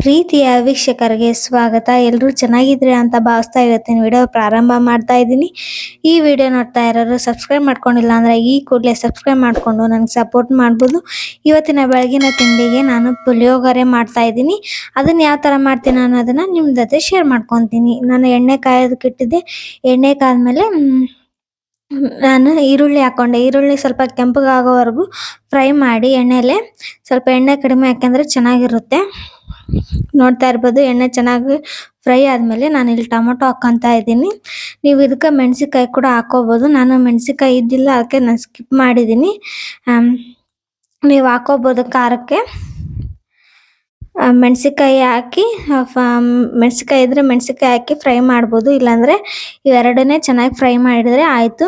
ಪ್ರೀತಿಯ ವೀಕ್ಷಕರಿಗೆ ಸ್ವಾಗತ. ಎಲ್ಲರೂ ಚೆನ್ನಾಗಿದ್ರೆ ಅಂತ ಭಾವಿಸ್ತಾ ಇವತ್ತಿನ ವಿಡಿಯೋ ಪ್ರಾರಂಭ ಮಾಡ್ತಾ ಇದ್ದೀನಿ. ಈ ವಿಡಿಯೋ ನೋಡ್ತಾ ಇರೋರು ಸಬ್ಸ್ಕ್ರೈಬ್ ಮಾಡ್ಕೊಂಡಿಲ್ಲ ಅಂದರೆ ಈ ಕೂಡಲೇ ಸಬ್ಸ್ಕ್ರೈಬ್ ಮಾಡಿಕೊಂಡು ನನಗೆ ಸಪೋರ್ಟ್ ಮಾಡ್ಬೋದು. ಇವತ್ತಿನ ಬೆಳಗಿನ ತಿಂಡಿಗೆ ನಾನು ಪುಳಿಯೋಗರೆ ಮಾಡ್ತಾ ಇದ್ದೀನಿ. ಅದನ್ನು ಯಾವ ಥರ ಮಾಡ್ತೀನಿ ಅನ್ನೋದನ್ನು ನಿಮ್ಮ ಜೊತೆ ಶೇರ್ ಮಾಡ್ಕೊತೀನಿ. ನಾನು ಎಣ್ಣೆ ಕಾಯೋದಕ್ಕೆ ಇಟ್ಟಿದ್ದೆ. ಎಣ್ಣೆ ಕಾದ್ಮೇಲೆ ನಾನು ಈರುಳ್ಳಿ ಹಾಕ್ಕೊಂಡೆ. ಈರುಳ್ಳಿ ಸ್ವಲ್ಪ ಕೆಂಪಗಾಗೋವರೆಗೂ ಫ್ರೈ ಮಾಡಿ ಎಣ್ಣೆಲೆ ಸ್ವಲ್ಪ ಎಣ್ಣೆ ಕಡಿಮೆ ಹಾಕಿದ್ರೆ ಚೆನ್ನಾಗಿರುತ್ತೆ. ನೋಡ್ತಾ ಇರ್ಬೋದು ಎಣ್ಣೆ ಚೆನ್ನಾಗಿ ಫ್ರೈ ಆದಮೇಲೆ ನಾನು ಇಲ್ಲಿ ಟೊಮೊಟೊ ಹಾಕ್ಕೊತಾ ಇದ್ದೀನಿ. ನೀವು ಇದಕ್ಕೆ ಮೆಣಸಿನ್ಕಾಯಿ ಕೂಡ ಹಾಕೋಬೋದು. ನಾನು ಮೆಣಸಿನ್ಕಾಯಿ ಇದ್ದಿಲ್ಲ, ಅದಕ್ಕೆ ನಾನು ಸ್ಕಿಪ್ ಮಾಡಿದ್ದೀನಿ. ನೀವು ಹಾಕೋಬೋದು ಖಾರಕ್ಕೆ. ಮೆಣಸಿನ್ಕಾಯಿ ಹಾಕಿ ಮೆಣಸಿನ್ಕಾಯಿ ಇದ್ದರೆ ಮೆಣಸಿನ್ಕಾಯಿ ಹಾಕಿ ಫ್ರೈ ಮಾಡ್ಬೋದು, ಇಲ್ಲಾಂದರೆ ಇವೆರಡನ್ನೇ ಚೆನ್ನಾಗಿ ಫ್ರೈ ಮಾಡಿದರೆ ಆಯಿತು.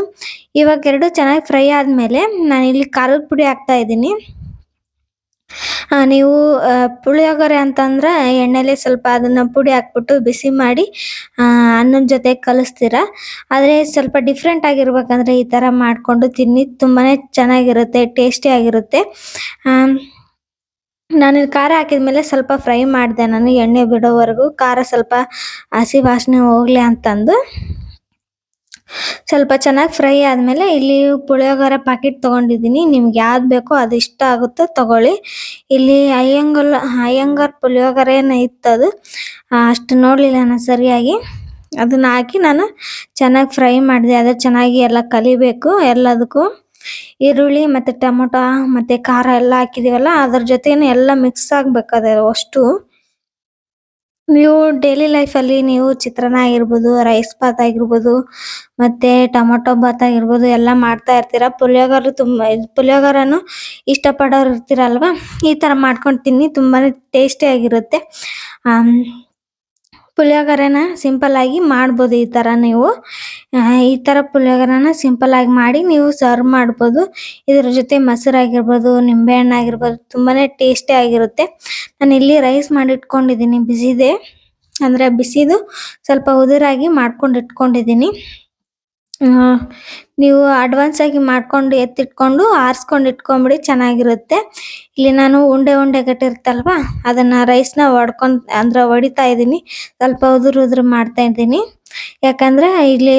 ಇವಾಗ ಎರಡು ಚೆನ್ನಾಗಿ ಫ್ರೈ ಆದಮೇಲೆ ನಾನಿಲ್ಲಿ ಖಾರದ ಪುಡಿ ಹಾಕ್ತಾ ಇದ್ದೀನಿ. ನೀವು ಪುಳಿಯೋಗರೆ ಅಂತಂದ್ರೆ ಎಣ್ಣೆಲಿ ಸ್ವಲ್ಪ ಅದನ್ನು ಪುಡಿ ಹಾಕ್ಬಿಟ್ಟು ಬಿಸಿ ಮಾಡಿ ಅನ್ನದ ಜೊತೆ ಕಲಿಸ್ತೀರ. ಆದರೆ ಸ್ವಲ್ಪ ಡಿಫ್ರೆಂಟ್ ಆಗಿರ್ಬೇಕಂದ್ರೆ ಈ ಥರ ಮಾಡಿಕೊಂಡು ತಿನ್ನಿ, ತುಂಬಾ ಚೆನ್ನಾಗಿರುತ್ತೆ, ಟೇಸ್ಟಿಯಾಗಿರುತ್ತೆ. ನಾನು ಖಾರ ಹಾಕಿದ್ಮೇಲೆ ಸ್ವಲ್ಪ ಫ್ರೈ ಮಾಡಿದೆ. ನಾನು ಎಣ್ಣೆ ಬಿಡೋವರೆಗೂ ಖಾರ ಸ್ವಲ್ಪ ಹಸಿ ವಾಸನೆ ಹೋಗಲಿ ಅಂತಂದು ಸ್ವಲ್ಪ ಚೆನ್ನಾಗಿ ಫ್ರೈ ಆದಮೇಲೆ ಇಲ್ಲಿ ಪುಳಿಯೋಗರೆ ಪ್ಯಾಕೆಟ್ ತೊಗೊಂಡಿದ್ದೀನಿ. ನಿಮ್ಗೆ ಯಾವ್ದು ಬೇಕೋ ಅದು ಇಷ್ಟ ಆಗುತ್ತೋ ತೊಗೊಳ್ಳಿ. ಇಲ್ಲಿ ಅಯ್ಯಂಗಾರ್ ಪುಳಿಯೋಗರೆನೇ ಇತ್ತದು, ಅಷ್ಟು ನೋಡಲಿಲ್ಲ ನಾನು ಸರಿಯಾಗಿ. ಅದನ್ನು ಹಾಕಿ ನಾನು ಚೆನ್ನಾಗಿ ಫ್ರೈ ಮಾಡಿದೆ. ಅದು ಚೆನ್ನಾಗಿ ಎಲ್ಲ ಕಲಿಬೇಕು ಎಲ್ಲದಕ್ಕೂ. ಈರುಳ್ಳಿ ಮತ್ತು ಟೊಮೊಟೊ ಮತ್ತು ಖಾರ ಎಲ್ಲ ಹಾಕಿದ್ದೀವಲ್ಲ, ಅದ್ರ ಜೊತೆನೇ ಎಲ್ಲ ಮಿಕ್ಸ್ ಆಗಬೇಕಾದ್ರೆ ಅಷ್ಟು. ನೀವು ಡೈಲಿ ಲೈಫಲ್ಲಿ ನೀವು ಚಿತ್ರಾನ್ನ ಆಗಿರ್ಬೋದು, ರೈಸ್ ಬಾತ್ ಆಗಿರ್ಬೋದು, ಮತ್ತು ಟೊಮೊಟೊ ಬಾತ್ ಆಗಿರ್ಬೋದು ಎಲ್ಲ ಮಾಡ್ತಾ ಇರ್ತೀರ. ಪುಳಿಯೋಗರೆನೂ ಇಷ್ಟಪಡೋರು ಇರ್ತೀರಲ್ವ, ಈ ಥರ ಮಾಡ್ಕೊಂಡು ತಿನ್ನಿ, ತುಂಬಾ ಟೇಸ್ಟಿಯಾಗಿರುತ್ತೆ. ಪುಳಿಯೋಗರೆನ ಸಿಂಪಲ್ಲಾಗಿ ಮಾಡ್ಬೋದು ಈ ಥರ. ನೀವು ಈ ಥರ ಪುಳಿಯೋಗರೆನ ಸಿಂಪಲ್ಲಾಗಿ ಮಾಡಿ ನೀವು ಸರ್ವ್ ಮಾಡ್ಬೋದು. ಇದ್ರ ಜೊತೆ ಮೊಸರಾಗಿರ್ಬೋದು, ನಿಂಬೆಹಣ್ಣು ಆಗಿರ್ಬೋದು, ತುಂಬಾ ಟೇಸ್ಟಿಯಾಗಿರುತ್ತೆ. ನಾನು ಇಲ್ಲಿ ರೈಸ್ ಮಾಡಿ ಇಟ್ಕೊಂಡಿದ್ದೀನಿ, ಬಿಸಿದೆ ಅಂದರೆ ಬಿಸಿದು ಸ್ವಲ್ಪ ಉದುರಾಗಿ ಮಾಡ್ಕೊಂಡು ಇಟ್ಕೊಂಡಿದ್ದೀನಿ. ನೀವು ಅಡ್ವಾನ್ಸಾಗಿ ಮಾಡ್ಕೊಂಡು ಎತ್ತಿಟ್ಕೊಂಡು ಆರಿಸ್ಕೊಂಡು ಇಟ್ಕೊಂಬಿಡಿ, ಚೆನ್ನಾಗಿರುತ್ತೆ. ಇಲ್ಲಿ ನಾನು ಉಂಡೆ ಗಟ್ಟಿರುತ್ತಲ್ವ, ಅದನ್ನು ರೈಸ್ನ ಹೊಡಿತಾ ಇದ್ದೀನಿ. ಸ್ವಲ್ಪ ಉದುರು ಮಾಡ್ತಾ ಇದ್ದೀನಿ, ಯಾಕಂದರೆ ಇಲ್ಲಿ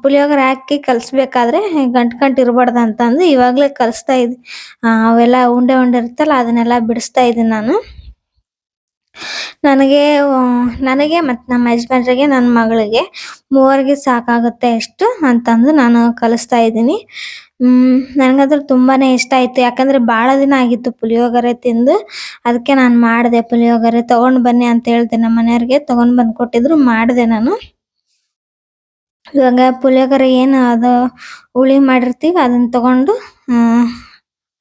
ಪುಳಿಯೋಗರೆ ಹಾಕಿ ಕಲಿಸ್ಬೇಕಾದ್ರೆ ಗಂಟು ಇರಬಾರ್ದು ಅಂತಂದು ಇವಾಗಲೇ ಕಲಿಸ್ತಾ ಇದ್ದೀನಿ. ಅವೆಲ್ಲ ಉಂಡೆ ಇರುತ್ತಲ್ಲ ಅದನ್ನೆಲ್ಲ ಬಿಡಿಸ್ತಾ ಇದ್ದೀನಿ ನಾನು. ನನಗೆ ಮತ್ತು ನಮ್ಮ ಯಜಮಾನ್ರಿಗೆ, ನನ್ನ ಮಗಳಿಗೆ, ಮೂವರಿಗೆ ಸಾಕಾಗುತ್ತೆ ಎಷ್ಟು ಅಂತಂದು ನಾನು ಕಲಿಸ್ತಾ ಇದ್ದೀನಿ. ನನಗಂದ್ರೆ ತುಂಬಾ ಇಷ್ಟ ಆಯಿತು, ಯಾಕಂದರೆ ಭಾಳ ದಿನ ಆಗಿತ್ತು ಪುಳಿಯೋಗರೆ ತಿಂದು. ಅದಕ್ಕೆ ನಾನು ಮಾಡಿದೆ ಪುಳಿಯೋಗರೆ. ತೊಗೊಂಡು ಬನ್ನಿ ಅಂತ ಹೇಳ್ದೆ ನಮ್ಮ ಮನೆಯವ್ರಿಗೆ, ತೊಗೊಂಡು ಬಂದು ಕೊಟ್ಟಿದ್ರು, ಮಾಡಿದೆ ನಾನು. ಇವಾಗ ಪುಳಿಯೋಗರೆ ಏನು ಅದು ಹುಳಿ ಮಾಡಿರ್ತೀವಿ ಅದನ್ನು ತೊಗೊಂಡು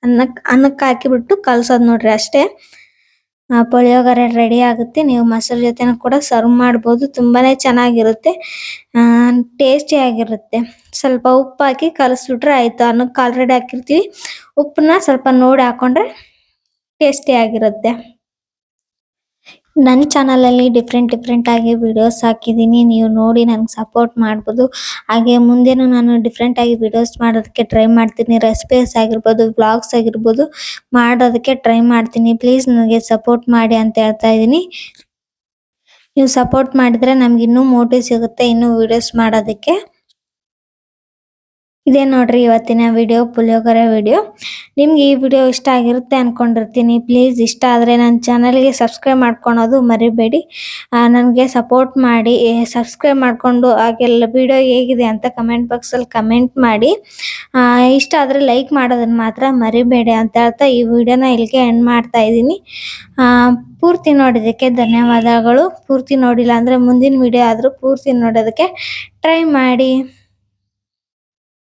ಅನ್ನಕ್ಕೆ ಹಾಕಿಬಿಟ್ಟು ಕಲಸೋದು ನೋಡ್ರಿ, ಅಷ್ಟೇ. ಪುಳಿಯೋಗರೆ ರೆಡಿ ಆಗುತ್ತೆ. ನೀವು ಮೊಸರು ಜೊತೆನೂ ಕೂಡ ಸರ್ವ್ ಮಾಡ್ಬೋದು, ತುಂಬಾ ಚೆನ್ನಾಗಿರುತ್ತೆ, ಟೇಸ್ಟಿಯಾಗಿರುತ್ತೆ. ಸ್ವಲ್ಪ ಉಪ್ಪು ಹಾಕಿ ಕಲಿಸ್ಬಿಟ್ರೆ ಆಯಿತು. ಅನ್ನಕ್ಕೆ ಆಲ್ರೆಡಿ ಹಾಕಿರ್ತೀವಿ, ಉಪ್ಪನ್ನ ಸ್ವಲ್ಪ ನೋಡಿ ಹಾಕ್ಕೊಂಡ್ರೆ ಟೇಸ್ಟಿಯಾಗಿರುತ್ತೆ. ನನ್ನ ಚಾನಲಲ್ಲಿ ಡಿಫ್ರೆಂಟಾಗಿ ವಿಡಿಯೋಸ್ ಹಾಕಿದ್ದೀನಿ, ನೀವು ನೋಡಿ ನನಗೆ ಸಪೋರ್ಟ್ ಮಾಡ್ಬೋದು. ಹಾಗೆ ಮುಂದೆನೂ ನಾನು ಡಿಫ್ರೆಂಟಾಗಿ ವಿಡಿಯೋಸ್ ಮಾಡೋದಕ್ಕೆ ಟ್ರೈ ಮಾಡ್ತೀನಿ. ರೆಸಿಪೀಸ್ ಆಗಿರ್ಬೋದು, ವ್ಲಾಗ್ಸ್ ಆಗಿರ್ಬೋದು ಮಾಡೋದಕ್ಕೆ ಟ್ರೈ ಮಾಡ್ತೀನಿ. ಪ್ಲೀಸ್ ನನಗೆ ಸಪೋರ್ಟ್ ಮಾಡಿ ಅಂತ ಹೇಳ್ತಾ ಇದ್ದೀನಿ. ನೀವು ಸಪೋರ್ಟ್ ಮಾಡಿದರೆ ನಮ್ಗೆ ಇನ್ನೂ ಮೋಟಿವ್ ಸಿಗುತ್ತೆ ಇನ್ನೂ ವಿಡಿಯೋಸ್ ಮಾಡೋದಕ್ಕೆ. ಇದೇ ನೋಡ್ರಿ ಇವತ್ತಿನ ವಿಡಿಯೋ, ಪುಳಿಯೋಗರೆ ವಿಡಿಯೋ. ನಿಮ್ಗೆ ಈ ವಿಡಿಯೋ ಇಷ್ಟ ಆಗಿರುತ್ತೆ ಅಂದ್ಕೊಂಡಿರ್ತೀನಿ. ಪ್ಲೀಸ್ ಇಷ್ಟ ಆದರೆ ನನ್ನ ಚಾನಲ್ಗೆ ಸಬ್ಸ್ಕ್ರೈಬ್ ಮಾಡ್ಕೊಳೋದು ಮರಿಬೇಡಿ. ನನಗೆ ಸಪೋರ್ಟ್ ಮಾಡಿ, ಸಬ್ಸ್ಕ್ರೈಬ್ ಮಾಡಿಕೊಂಡು ಹಾಗೆಲ್ಲ ವಿಡಿಯೋ ಹೇಗಿದೆ ಅಂತ ಕಮೆಂಟ್ ಬಾಕ್ಸಲ್ಲಿ ಕಮೆಂಟ್ ಮಾಡಿ. ಇಷ್ಟ ಆದರೆ ಲೈಕ್ ಮಾಡೋದನ್ನು ಮಾತ್ರ ಮರಿಬೇಡಿ ಅಂತ ಹೇಳ್ತಾ ಈ ವಿಡಿಯೋನ ಇಲ್ಲಿಗೆ ಎಂಡ್ ಮಾಡ್ತಾ ಇದ್ದೀನಿ. ಪೂರ್ತಿ ನೋಡಿದ್ದಕ್ಕೆ ಧನ್ಯವಾದಗಳು. ಪೂರ್ತಿ ನೋಡಿಲ್ಲ ಅಂದರೆ ಮುಂದಿನ ವಿಡಿಯೋ ಆದರೂ ಪೂರ್ತಿ ನೋಡೋದಕ್ಕೆ ಟ್ರೈ ಮಾಡಿ.